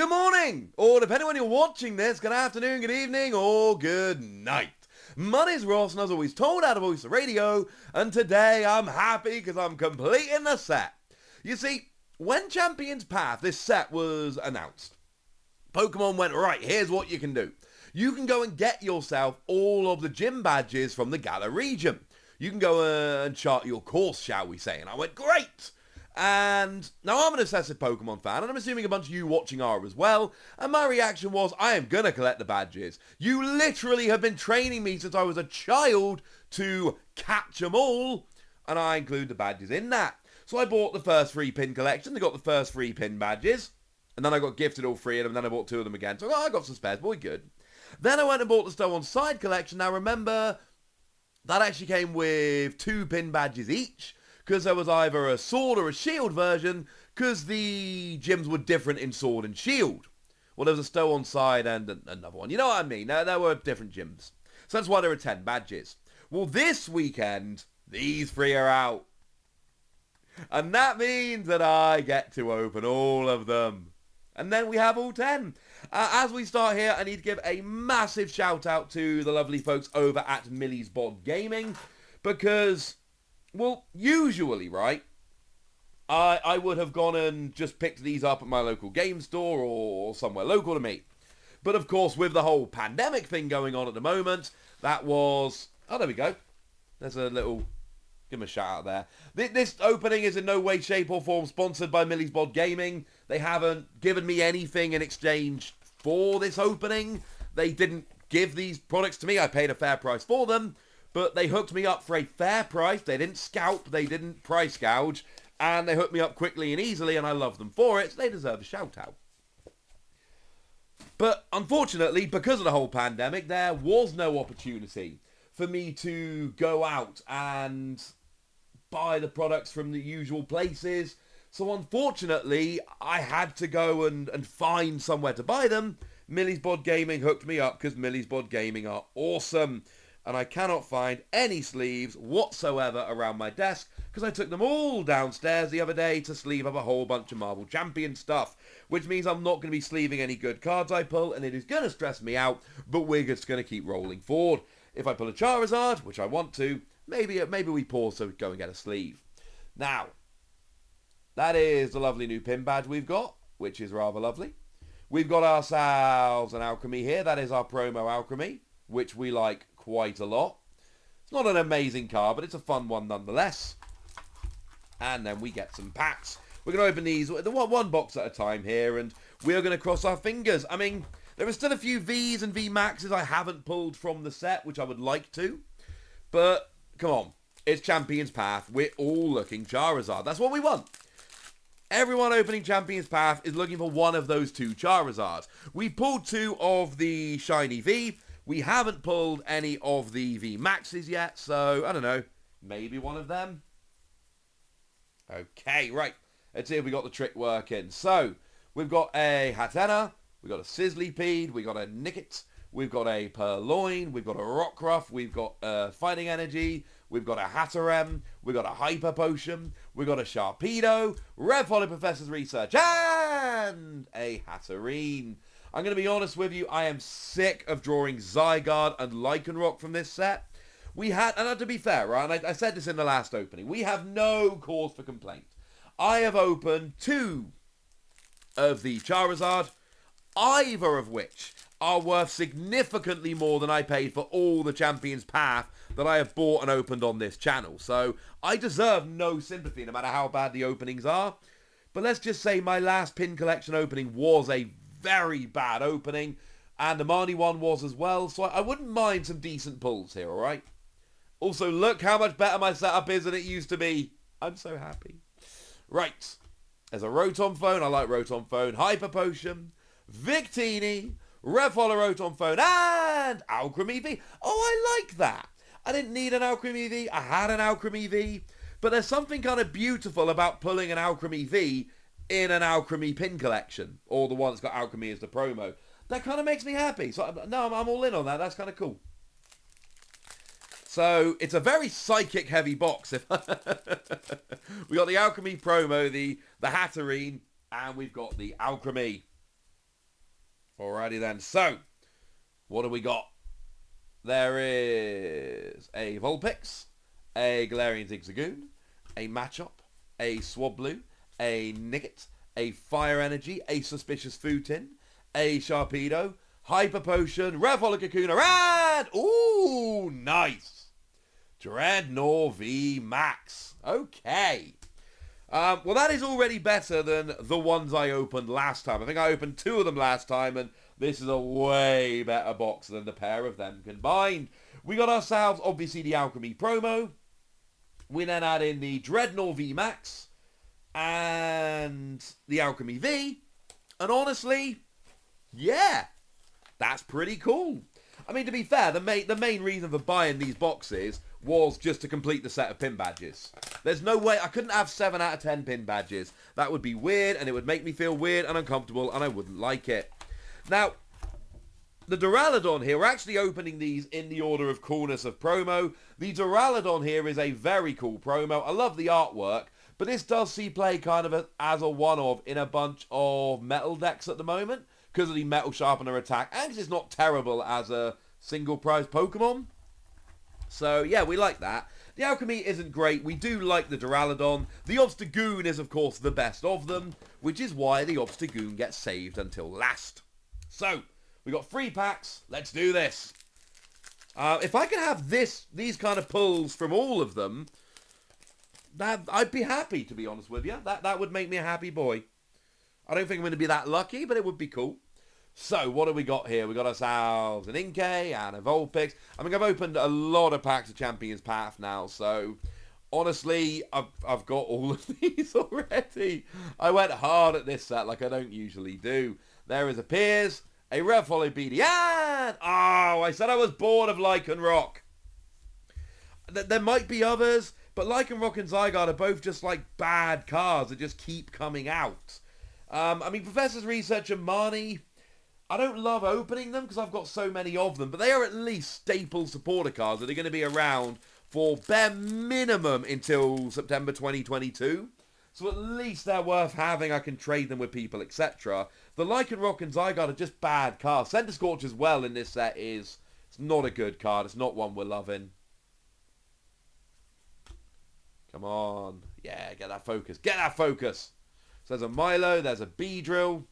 Good morning, or depending on when you're watching this, good afternoon, good evening, or good night. My name's Ross, and as always told out of Voice of Radio, and today I'm happy because I'm completing the set. You see, when Champions Path, this set was announced, Pokemon went, right, here's what you can do. You can go and get yourself all of the gym badges from the Galar region. You can go and chart your course, shall we say. And I went, great! And now I'm an obsessive Pokemon fan, and I'm assuming a bunch of you watching are as well, and my reaction was, I am gonna collect the badges. You literally have been training me since I was a child to catch them all, and I include the badges in that. So I bought the first 3 pin collection, I got the first 3 pin badges, and then I got gifted all 3 of them, and then I bought 2 of them again, so I got some spares, boy good. Then I went and bought the Stow on Side collection. Now remember, that actually came with 2 pin badges each, because there was either a sword or a shield version, because the gyms were different in sword and shield. Well, there was a Stow on Side and another one. You know what I mean? There were different gyms. So that's why there were 10 badges. Well, this weekend, these 3 are out. And that means that I get to open all of them. And then we have all 10. As we start here, I need to give a massive shout out to the lovely folks over at Millie's Bod Gaming, because, well, usually, right, I would have gone and just picked these up at my local game store or somewhere local to me. But of course, with the whole pandemic thing going on at the moment, that was, oh, there we go. There's a little, give them a shout out there. This opening is in no way, shape or form sponsored by Millie's Bod Gaming. They haven't given me anything in exchange for this opening. They didn't give these products to me. I paid a fair price for them, but they hooked me up for a fair price. They didn't scalp, they didn't price gouge, and they hooked me up quickly and easily, and I love them for it, so they deserve a shout out. But unfortunately, because of the whole pandemic, there was no opportunity for me to go out and buy the products from the usual places. So unfortunately, I had to go and find somewhere to buy them. Millie's Bod Gaming hooked me up because Millie's Bod Gaming are awesome. And I cannot find any sleeves whatsoever around my desk because I took them all downstairs the other day to sleeve up a whole bunch of Marvel Champion stuff. Which means I'm not going to be sleeving any good cards I pull, and it is going to stress me out, but we're just going to keep rolling forward. If I pull a Charizard, which I want to, maybe we pause so we go and get a sleeve. Now, that is the lovely new pin badge we've got, which is rather lovely. We've got ourselves an Alchemy here. That is our promo Alchemy, which we like quite a lot. It's not an amazing card, but it's a fun one nonetheless. And then we get some packs. We're going to open these one box at a time here, and we're going to cross our fingers. I mean, there are still a few Vs and V Maxes I haven't pulled from the set, which I would like to. But, come on. It's Champions Path. We're all looking Charizard. That's what we want. Everyone opening Champions Path is looking for one of those 2 Charizards. We pulled 2 of the Shiny V. We haven't pulled any of the V Maxes yet, so, I don't know, maybe one of them? Okay, right. Let's see if we got the trick working. So, we've got a Hatenna, we've got a Sizzlypede, we've got a Nickit, we've got a Purloin, we've got a Rockruff, we've got a Fighting Energy, we've got a Hatterem, we've got a Hyper Potion, we've got a Sharpedo, Red Follow Professor's Research, and a Hatterene. I'm going to be honest with you, I am sick of drawing Zygarde and Lycanroc from this set. We had, and to be fair, right, and I said this in the last opening, we have no cause for complaint. I have opened 2 of the Charizard, either of which are worth significantly more than I paid for all the Champions Path that I have bought and opened on this channel. So I deserve no sympathy no matter how bad the openings are. But let's just say my last pin collection opening was a very bad opening, and the Marnie one was as well, so I wouldn't mind some decent pulls here, alright? Also, look how much better my setup is than it used to be. I'm so happy. Right. There's a Rotom Phone. I like Rotom Phone. Hyper Potion. Victini. Refollow Rotom Phone. And Alchemy V. Oh, I like that. I didn't need an Alchemy V. I had an Alchemy V. But there's something kind of beautiful about pulling an Alchemy V in an Alchemy pin collection. Or the one that's got Alchemy as the promo. That kind of makes me happy. So, no, I'm all in on that. That's kind of cool. So, it's a very psychic heavy box. We got the Alchemy promo, the Hatterene, and we've got the Alchemy. Alrighty then. So, what do we got? There is a Vulpix, a Galarian Zigzagoon, a Machop, a Swablu, a Nickit, a Fire Energy, a Suspicious Food Tin, a Sharpedo, Hyper Potion, Revolt Kakuna, and... Ooh, nice! Dreadnought V Max. Okay. Well, that is already better than the ones I opened last time. I think I opened 2 of them last time, and this is a way better box than the pair of them combined. We got ourselves, obviously, the Alchemy promo. We then add in the Dreadnought V Max and the Alchemy V. And honestly, yeah, that's pretty cool. I mean, to be fair, the main reason for buying these boxes was just to complete the set of pin badges. There's no way, I couldn't have 7 out of 10 pin badges. That would be weird, and it would make me feel weird and uncomfortable, and I wouldn't like it. Now, the Duraludon here, we're actually opening these in the order of coolness of promo. The Duraludon here is a very cool promo. I love the artwork, but this does see play kind of as a one-of in a bunch of metal decks at the moment, because of the Metal Sharpener attack, and because it's not terrible as a single prize Pokemon. So, yeah, we like that. The Alchemy isn't great. We do like the Duraludon. The Obstagoon is, of course, the best of them, which is why the Obstagoon gets saved until last. So, we got 3 packs. Let's do this. If I can have these kind of pulls from all of them, I'd be happy, to be honest with you. That would make me a happy boy. I don't think I'm going to be that lucky, but it would be cool. So, what do we got here? We got ourselves an Inkay and a Vulpix. I mean, I've opened a lot of packs of Champions Path now, so honestly, I've got all of these already. I went hard at this set like I don't usually do. There is a Piers, a Revolve BD, and... Oh, I said I was bored of Lycanroc. There might be others, but Lycanroc and Zygarde are both just like bad cards that just keep coming out. I mean, Professor's Research and Marnie, I don't love opening them because I've got so many of them, but they are at least staple supporter cards that are going to be around for bare minimum until September 2022. So at least they're worth having. I can trade them with people, etc. The Lycanroc and Zygarde are just bad cards. Centiskorch as well in this set it's not a good card. It's not one we're loving. Come on. Yeah, get that focus. Get that focus. So there's a Milo, there's a Beedrill,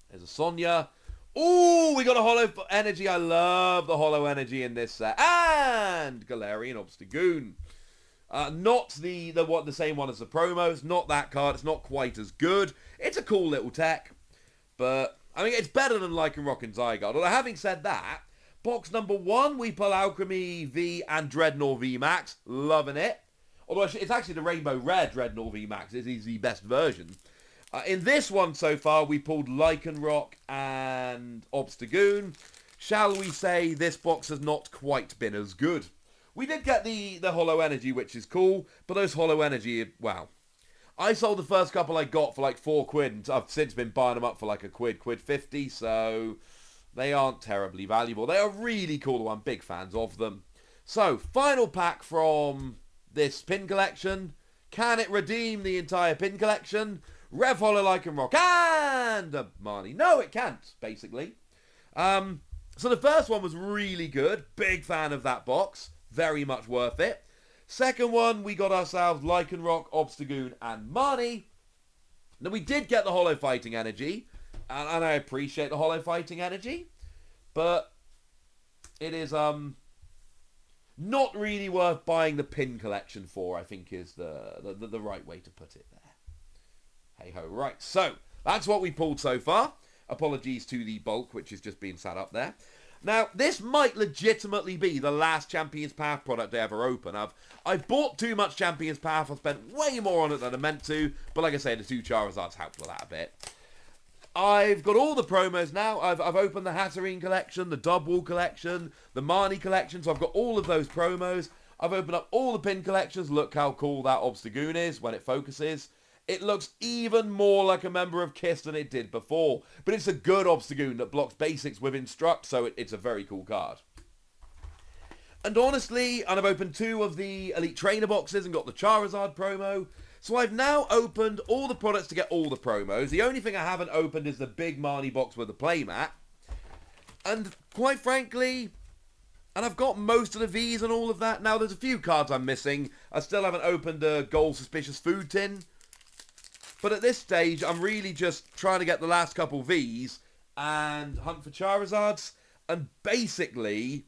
there's a Sonya. Ooh, we got a Holo Energy. I love the Holo Energy in this set. And Galarian Obstagoon. Not the same one as the promos. Not that card. It's not quite as good. It's a cool little tech. But, I mean, it's better than Lycanroc and Zygarde. Although, having said that, box number 1, we pull Alchemy V and Dreadnought V Max. Loving it. Although it's actually the Rainbow Red Dreadnought V Max. It is the best version. In this one so far, we pulled Lycanroc and Obstagoon. Shall we say this box has not quite been as good. We did get the Holo Energy, which is cool. But those Holo Energy, wow. I sold the first couple I got for like £4, and I've since been buying them up for like £1.50. So they aren't terribly valuable. They are really cool. I'm big fans of them. So, final pack from this pin collection. Can it redeem the entire pin collection? Rev Holo Lycanroc and Marnie. No, it can't, basically. So the first one was really good. Big fan of that box. Very much worth it. Second one, we got ourselves Lycanroc, Obstagoon, and Marnie. Now, we did get the Holo Fighting Energy, and I appreciate the Holo Fighting Energy, but it is not really worth buying the pin collection for, I think is the right way to put it there. Hey-ho, right, so that's what we pulled so far. Apologies to the bulk, which is just being sat up there. Now, this might legitimately be the last Champions Path product I ever open. I've bought too much Champions Path. I've spent way more on it than I meant to. But like I say, the 2 Charizards helped with that a bit. I've got all the promos now. I've opened the Hatterene collection, the Dubwool collection, the Marnie collection. So I've got all of those promos. I've opened up all the pin collections. Look how cool that Obstagoon is when it focuses. It looks even more like a member of KISS than it did before. But it's a good Obstagoon that blocks basics with Instruct, so it's a very cool card. And honestly, I've opened 2 of the Elite Trainer boxes and got the Charizard promo. So I've now opened all the products to get all the promos. The only thing I haven't opened is the big Marnie box with the playmat. And quite frankly, and I've got most of the V's and all of that. Now, there's a few cards I'm missing. I still haven't opened a Gold Suspicious Food Tin. But at this stage, I'm really just trying to get the last couple V's and hunt for Charizards. And basically,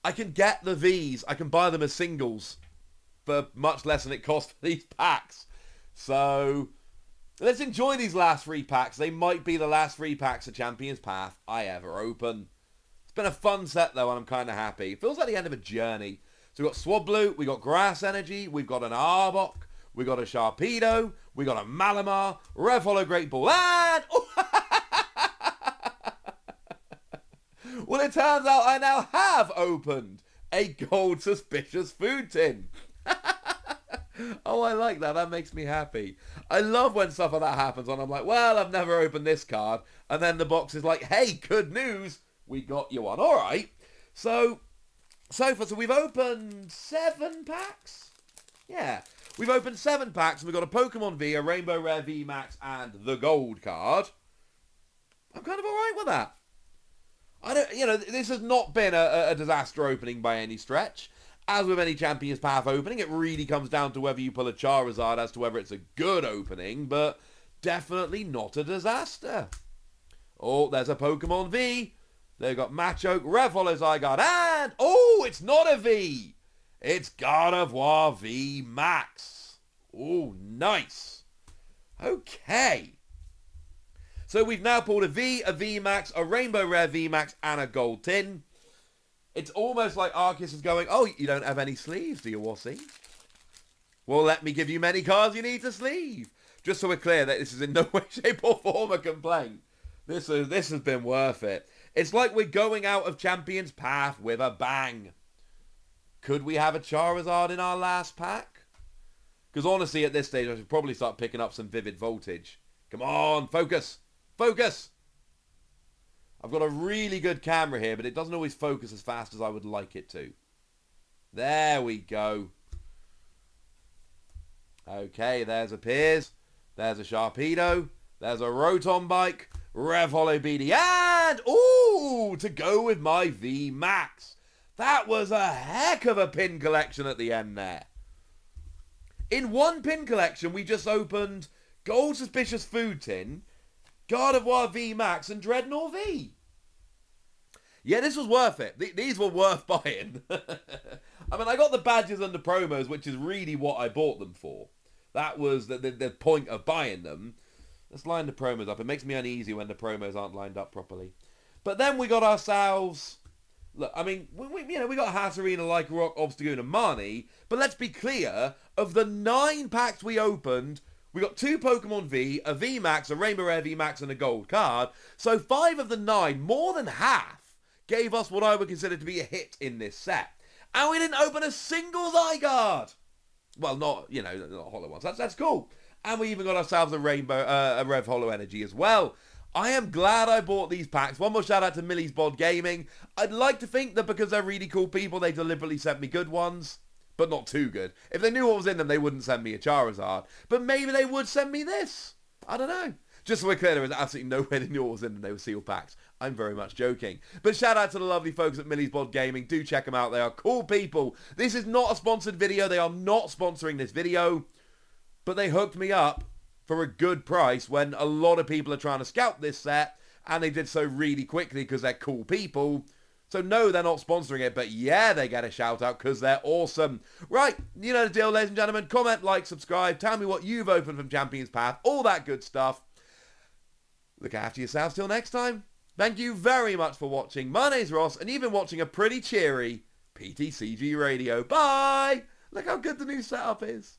I can get the V's. I can buy them as singles for much less than it costs for these packs. So let's enjoy these last 3 packs. They might be the last 3 packs of Champions Path I ever open. It's been a fun set though, and I'm kind of happy. It feels like the end of a journey. So we've got Swablu, we got Grass Energy, we've got an Arbok, we got a Sharpedo, we got a Malamar, Revolo Great Ball, and... Well, it turns out I now have opened a Gold Suspicious Food Tin. Oh, I like that. That makes me happy. I love when stuff like that happens and I'm like, well, I've never opened this card. And then the box is like, hey, good news. We got you one. All right. So far, we've opened 7 packs. Yeah. We've opened 7 packs. And we've got a Pokemon V, a Rainbow Rare V Max, and the Gold card. I'm kind of all right with that. This has not been a disaster opening by any stretch. As with any Champions Path opening, it really comes down to whether you pull a Charizard as to whether it's a good opening, but definitely not a disaster. Oh, there's a Pokemon V. They've got Machoke, Revolo Zygarde, and... oh, it's not a V. It's Gardevoir V Max. Oh, nice. Okay. So we've now pulled a V, a V Max, a Rainbow Rare V Max, and a Gold Tin. It's almost like Arceus is going, oh, you don't have any sleeves, do you, Wassy? Well, let me give you many cards you need to sleeve. Just so we're clear that this is in no way, shape, or form a complaint. This has been worth it. It's like we're going out of Champions Path with a bang. Could we have a Charizard in our last pack? Because honestly, at this stage, I should probably start picking up some Vivid Voltage. Come on, focus. Focus. I've got a really good camera here, but it doesn't always focus as fast as I would like it to. There we go. Okay, there's a Piers. There's a Sharpedo. There's a Rotom Bike. Revolo BD. And, ooh, to go with my V Max. That was a heck of a pin collection at the end there. In one pin collection, we just opened Gold Suspicious Food Tin, Gardevoir V Max, and Dreadnought V. Yeah, this was worth it. These were worth buying. I mean, I got the badges and the promos, which is really what I bought them for. That was the point of buying them. Let's line the promos up. It makes me uneasy when the promos aren't lined up properly. But then we got ourselves... Look, I mean, we got Hatterene, Like Rock, Obstagoon, and Marnie. But let's be clear, of the 9 packs we opened... we got 2 Pokemon V, a V Max, a Rainbow Rare V Max, and a Gold card. So 5 of the 9, more than half, gave us what I would consider to be a hit in this set. And we didn't open a single Zygarde. Well, not hollow ones. That's cool. And we even got ourselves a Rev Hollow Energy as well. I am glad I bought these packs. One more shout out to Millie's Bod Gaming. I'd like to think that because they're really cool people, they deliberately sent me good ones. But not too good. If they knew what was in them, they wouldn't send me a Charizard. But maybe they would send me this. I don't know. Just so we're clear, there was absolutely no way they knew what was in them. They were sealed packs. I'm very much joking. But shout out to the lovely folks at Millie's Bod Gaming. Do check them out. They are cool people. This is not a sponsored video. They are not sponsoring this video. But they hooked me up for a good price when a lot of people are trying to scout this set. And they did so really quickly because they're cool people. So no, they're not sponsoring it, but yeah, they get a shout out because they're awesome. Right, you know the deal, ladies and gentlemen. Comment, like, subscribe. Tell me what you've opened from Champions Path. All that good stuff. Look after yourselves till next time. Thank you very much for watching. My name's Ross, and you've been watching a pretty cheery PTCG Radio. Bye! Look how good the new setup is.